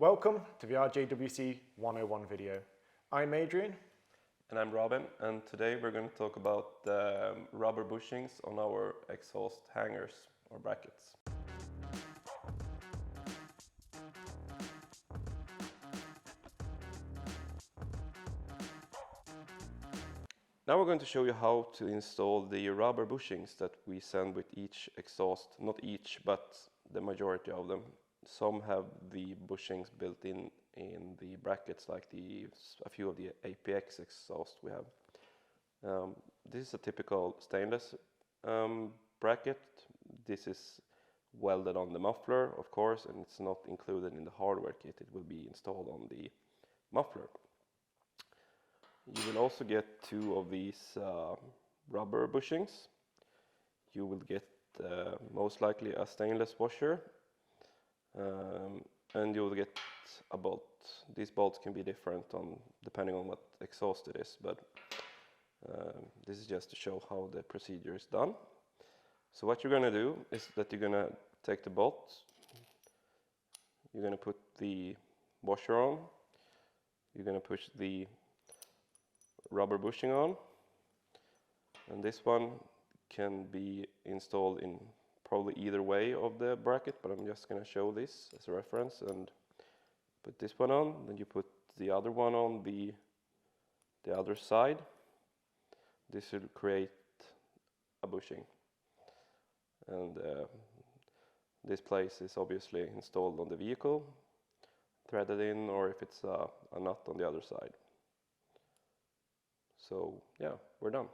Welcome to the RJWC 101 video. I'm Adrian. And I'm Robin, and today we're going to talk about the rubber bushings on our exhaust hangers or brackets. Now we're going to show you how to install the rubber bushings that we send with each exhaust. Not each, but the majority of them. Some have the bushings built in the brackets, like a few of the APX exhaust we have. This is a typical stainless bracket. This is welded on the muffler, of course, and it's not included in the hardware kit. It will be installed on the muffler. You will also get two of these rubber bushings. You will get most likely a stainless washer, and you will get a bolt. These bolts can be different depending on what exhaust it is, but this is just to show how the procedure is done. So what you're going to do is that you're going to take the bolt, you're going to put the washer on, you're going to push the rubber bushing on, and this one can be installed in probably either way of the bracket, but I'm just going to show this as a reference and put this one on. Then you put the other one on the other side. This will create a bushing, and this place is obviously installed on the vehicle, threaded in, or if it's a nut on the other side. So yeah, we're done.